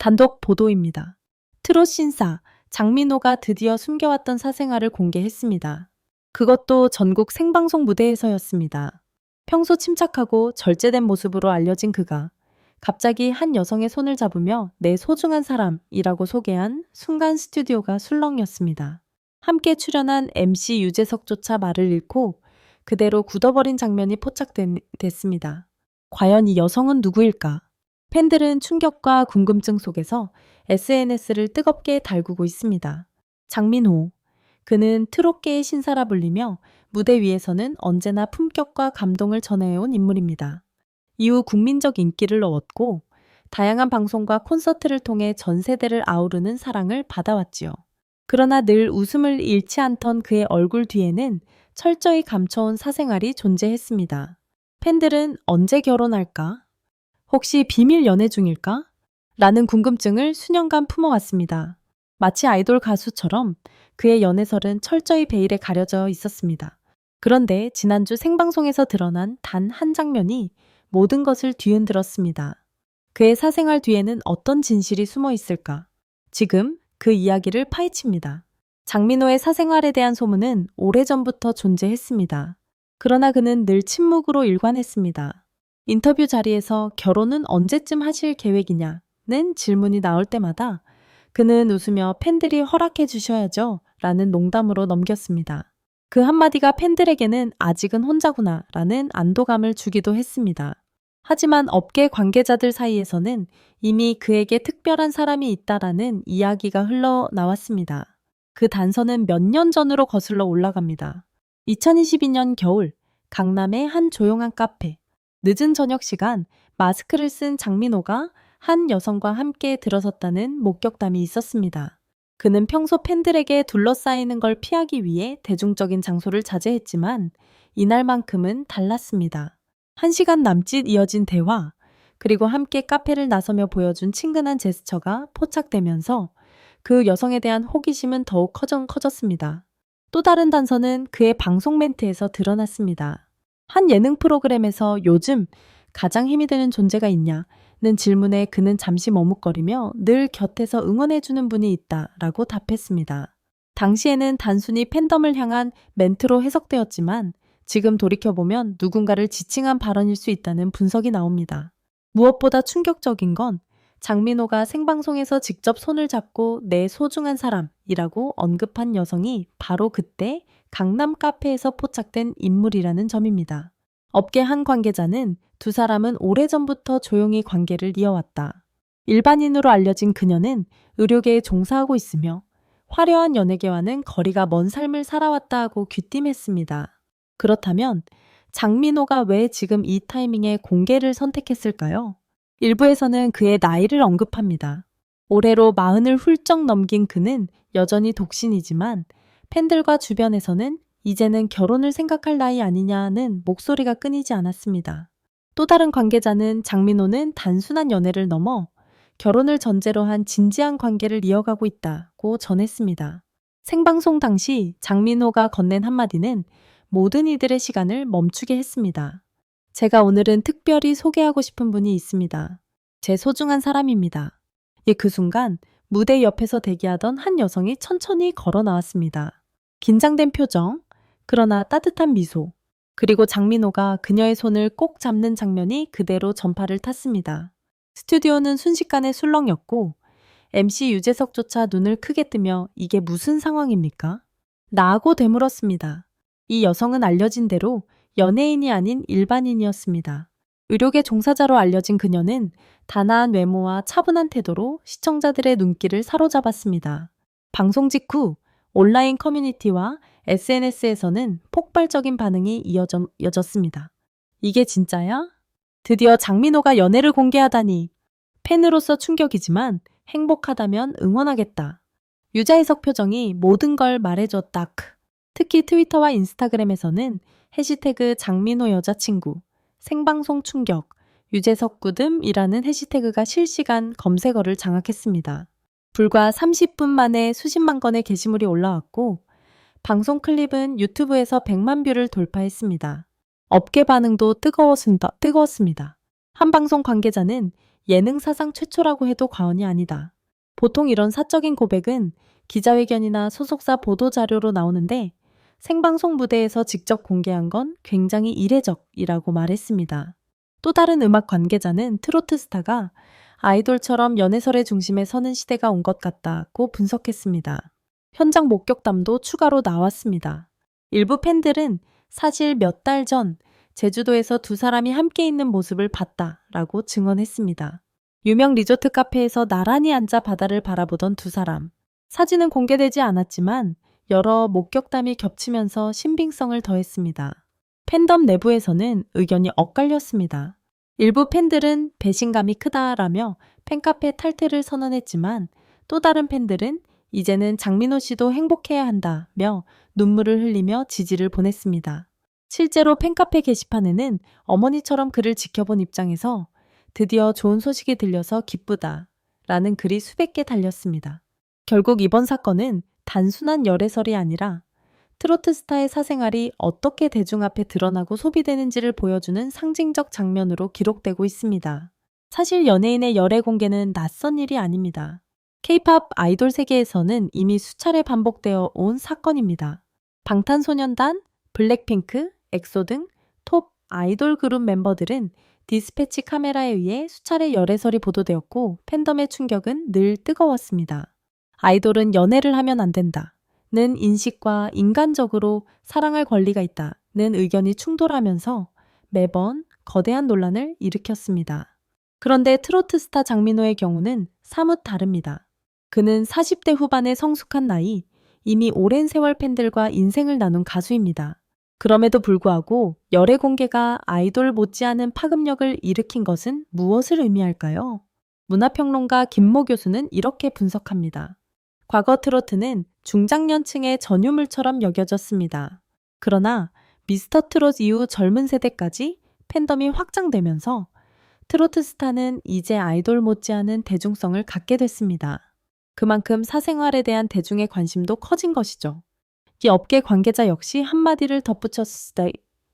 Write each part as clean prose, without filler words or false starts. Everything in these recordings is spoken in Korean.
단독 보도입니다. 트롯 신사 장민호가 드디어 숨겨왔던 사생활을 공개했습니다. 그것도 전국 생방송 무대에서였습니다. 평소 침착하고 절제된 모습으로 알려진 그가 갑자기 한 여성의 손을 잡으며 내 소중한 사람이라고 소개한 순간 스튜디오가 술렁이었습니다. 함께 출연한 MC 유재석조차 말을 잃고 그대로 굳어버린 장면이 포착됐습니다. 과연 이 여성은 누구일까? 팬들은 충격과 궁금증 속에서 SNS를 뜨겁게 달구고 있습니다. 장민호. 그는 트롯계의 신사라 불리며 무대 위에서는 언제나 품격과 감동을 전해온 인물입니다. 이후 국민적 인기를 얻었고 다양한 방송과 콘서트를 통해 전 세대를 아우르는 사랑을 받아왔지요. 그러나 늘 웃음을 잃지 않던 그의 얼굴 뒤에는 철저히 감춰온 사생활이 존재했습니다. 팬들은 언제 결혼할까? 혹시 비밀 연애 중일까? 라는 궁금증을 수년간 품어왔습니다. 마치 아이돌 가수처럼 그의 연애설은 철저히 베일에 가려져 있었습니다. 그런데 지난주 생방송에서 드러난 단 한 장면이 모든 것을 뒤흔들었습니다. 그의 사생활 뒤에는 어떤 진실이 숨어 있을까? 지금 그 이야기를 파헤칩니다. 장민호의 사생활에 대한 소문은 오래전부터 존재했습니다. 그러나 그는 늘 침묵으로 일관했습니다. 인터뷰 자리에서 결혼은 언제쯤 하실 계획이냐는 질문이 나올 때마다 그는 웃으며 팬들이 허락해 주셔야죠 라는 농담으로 넘겼습니다. 그 한마디가 팬들에게는 아직은 혼자구나 라는 안도감을 주기도 했습니다. 하지만 업계 관계자들 사이에서는 이미 그에게 특별한 사람이 있다라는 이야기가 흘러나왔습니다. 그 단서는 몇 년 전으로 거슬러 올라갑니다. 2022년 겨울 강남의 한 조용한 카페. 늦은 저녁 시간 마스크를 쓴 장민호가 한 여성과 함께 들어섰다는 목격담이 있었습니다. 그는 평소 팬들에게 둘러싸이는 걸 피하기 위해 대중적인 장소를 자제했지만 이날만큼은 달랐습니다. 1시간 남짓 이어진 대화, 그리고 함께 카페를 나서며 보여준 친근한 제스처가 포착되면서 그 여성에 대한 호기심은 더욱 커졌습니다. 또 다른 단서는 그의 방송 멘트에서 드러났습니다. 한 예능 프로그램에서 요즘 가장 힘이 되는 존재가 있냐는 질문에 그는 잠시 머뭇거리며 늘 곁에서 응원해주는 분이 있다라고 답했습니다. 당시에는 단순히 팬덤을 향한 멘트로 해석되었지만 지금 돌이켜보면 누군가를 지칭한 발언일 수 있다는 분석이 나옵니다. 무엇보다 충격적인 건 장민호가 생방송에서 직접 손을 잡고 내 소중한 사람이라고 언급한 여성이 바로 그때 강남 카페에서 포착된 인물이라는 점입니다. 업계 한 관계자는 두 사람은 오래전부터 조용히 관계를 이어왔다. 일반인으로 알려진 그녀는 의료계에 종사하고 있으며 화려한 연예계와는 거리가 먼 삶을 살아왔다고 귀띔했습니다. 그렇다면 장민호가 왜 지금 이 타이밍에 공개를 선택했을까요? 일부에서는 그의 나이를 언급합니다. 올해로 40을 훌쩍 넘긴 그는 여전히 독신이지만 팬들과 주변에서는 이제는 결혼을 생각할 나이 아니냐는 목소리가 끊이지 않았습니다. 또 다른 관계자는 장민호는 단순한 연애를 넘어 결혼을 전제로 한 진지한 관계를 이어가고 있다고 전했습니다. 생방송 당시 장민호가 건넨 한마디는 모든 이들의 시간을 멈추게 했습니다. 제가 오늘은 특별히 소개하고 싶은 분이 있습니다. 제 소중한 사람입니다. 그 순간 무대 옆에서 대기하던 한 여성이 천천히 걸어 나왔습니다. 긴장된 표정, 그러나 따뜻한 미소, 그리고 장민호가 그녀의 손을 꼭 잡는 장면이 그대로 전파를 탔습니다. 스튜디오는 순식간에 술렁였고 MC 유재석조차 눈을 크게 뜨며 이게 무슨 상황입니까? 나하고 되물었습니다. 이 여성은 알려진 대로 연예인이 아닌 일반인이었습니다. 의료계 종사자로 알려진 그녀는 단아한 외모와 차분한 태도로 시청자들의 눈길을 사로잡았습니다. 방송 직후 온라인 커뮤니티와 SNS에서는 폭발적인 반응이 이어졌습니다. 이게 진짜야? 드디어 장민호가 연애를 공개하다니. 팬으로서 충격이지만 행복하다면 응원하겠다. 유자해석 표정이 모든 걸 말해줬다. 특히 트위터와 인스타그램에서는 해시태그 장민호 여자친구, 생방송 충격, 유재석 꾸듬이라는 해시태그가 실시간 검색어를 장악했습니다. 불과 30분 만에 수십만 건의 게시물이 올라왔고 방송 클립은 유튜브에서 100만 뷰를 돌파했습니다. 업계 반응도 뜨거웠습니다. 한 방송 관계자는 예능 사상 최초라고 해도 과언이 아니다. 보통 이런 사적인 고백은 기자회견이나 소속사 보도자료로 나오는데 생방송 무대에서 직접 공개한 건 굉장히 이례적이라고 말했습니다. 또 다른 음악 관계자는 트로트 스타가 아이돌처럼 연애설의 중심에 서는 시대가 온 것 같다고 분석했습니다. 현장 목격담도 추가로 나왔습니다. 일부 팬들은 사실 몇 달 전 제주도에서 두 사람이 함께 있는 모습을 봤다라고 증언했습니다. 유명 리조트 카페에서 나란히 앉아 바다를 바라보던 두 사람. 사진은 공개되지 않았지만 여러 목격담이 겹치면서 신빙성을 더했습니다. 팬덤 내부에서는 의견이 엇갈렸습니다. 일부 팬들은 배신감이 크다라며 팬카페 탈퇴를 선언했지만 또 다른 팬들은 이제는 장민호 씨도 행복해야 한다며 눈물을 흘리며 지지를 보냈습니다. 실제로 팬카페 게시판에는 어머니처럼 그를 지켜본 입장에서 드디어 좋은 소식이 들려서 기쁘다 라는 글이 수백 개 달렸습니다. 결국 이번 사건은 단순한 열애설이 아니라 트로트 스타의 사생활이 어떻게 대중 앞에 드러나고 소비되는지를 보여주는 상징적 장면으로 기록되고 있습니다. 사실 연예인의 열애 공개는 낯선 일이 아닙니다. K-팝 아이돌 세계에서는 이미 수차례 반복되어 온 사건입니다. 방탄소년단, 블랙핑크, 엑소 등 톱 아이돌 그룹 멤버들은 디스패치 카메라에 의해 수차례 열애설이 보도되었고 팬덤의 충격은 늘 뜨거웠습니다. 아이돌은 연애를 하면 안 된다는 인식과 인간적으로 사랑할 권리가 있다는 의견이 충돌하면서 매번 거대한 논란을 일으켰습니다. 그런데 트로트 스타 장민호의 경우는 사뭇 다릅니다. 그는 40대 후반의 성숙한 나이, 이미 오랜 세월 팬들과 인생을 나눈 가수입니다. 그럼에도 불구하고 열애 공개가 아이돌 못지않은 파급력을 일으킨 것은 무엇을 의미할까요? 문화평론가 김모 교수는 이렇게 분석합니다. 과거 트로트는 중장년층의 전유물처럼 여겨졌습니다. 그러나 미스터 트롯 이후 젊은 세대까지 팬덤이 확장되면서 트로트 스타는 이제 아이돌 못지않은 대중성을 갖게 됐습니다. 그만큼 사생활에 대한 대중의 관심도 커진 것이죠. 이 업계 관계자 역시 한마디를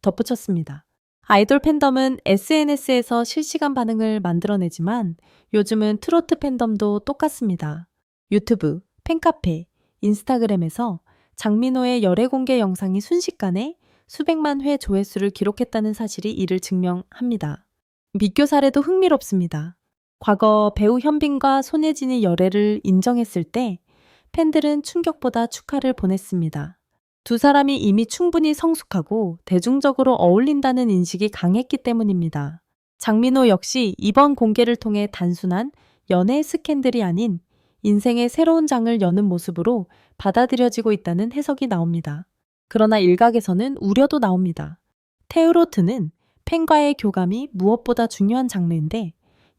덧붙였습니다. 아이돌 팬덤은 SNS에서 실시간 반응을 만들어내지만 요즘은 트로트 팬덤도 똑같습니다. 유튜브, 팬카페, 인스타그램에서 장민호의 열애 공개 영상이 순식간에 수백만 회 조회수를 기록했다는 사실이 이를 증명합니다. 비교 사례도 흥미롭습니다. 과거 배우 현빈과 손예진이 열애를 인정했을 때 팬들은 충격보다 축하를 보냈습니다. 두 사람이 이미 충분히 성숙하고 대중적으로 어울린다는 인식이 강했기 때문입니다. 장민호 역시 이번 공개를 통해 단순한 연애 스캔들이 아닌 인생의 새로운 장을 여는 모습으로 받아들여지고 있다는 해석이 나옵니다. 그러나 일각에서는 우려도 나옵니다. 테우로트는 팬과의 교감이 무엇보다 중요한 장르인데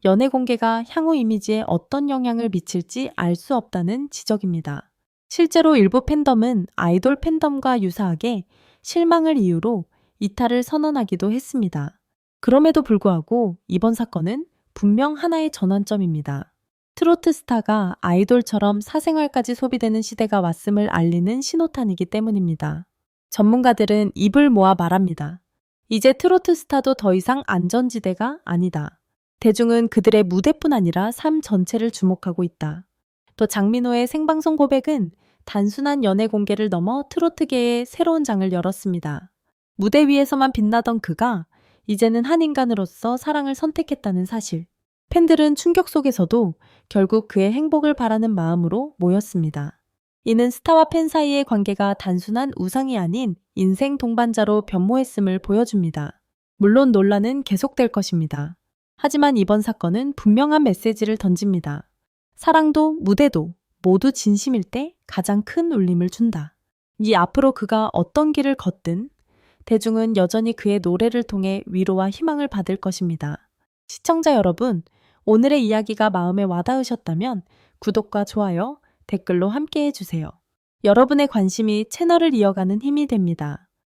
연애 공개가 향후 이미지에 어떤 영향을 미칠지 알 수 없다는 지적입니다. 실제로 일부 팬덤은 아이돌 팬덤과 유사하게 실망을 이유로 이탈을 선언하기도 했습니다. 그럼에도 불구하고 이번 사건은 분명 하나의 전환점입니다. 트로트 스타가 아이돌처럼 사생활까지 소비되는 시대가 왔음을 알리는 신호탄이기 때문입니다. 전문가들은 입을 모아 말합니다. 이제 트로트 스타도 더 이상 안전지대가 아니다. 대중은 그들의 무대뿐 아니라 삶 전체를 주목하고 있다. 또 장민호의 생방송 고백은 단순한 연애 공개를 넘어 트로트계의 새로운 장을 열었습니다. 무대 위에서만 빛나던 그가 이제는 한 인간으로서 사랑을 선택했다는 사실. 팬들은 충격 속에서도 결국 그의 행복을 바라는 마음으로 모였습니다. 이는 스타와 팬 사이의 관계가 단순한 우상이 아닌 인생 동반자로 변모했음을 보여줍니다. 물론 논란은 계속될 것입니다. 하지만 이번 사건은 분명한 메시지를 던집니다. 사랑도 무대도 모두 진심일 때 가장 큰 울림을 준다. 이 앞으로 그가 어떤 길을 걷든 대중은 여전히 그의 노래를 통해 위로와 희망을 받을 것입니다. 시청자 여러분, 오늘의 이야기가 마음에 와닿으셨다면 구독과 좋아요, 댓글로 함께 해주세요. 여러분의 관심이 채널을 이어가는 힘이 됩니다.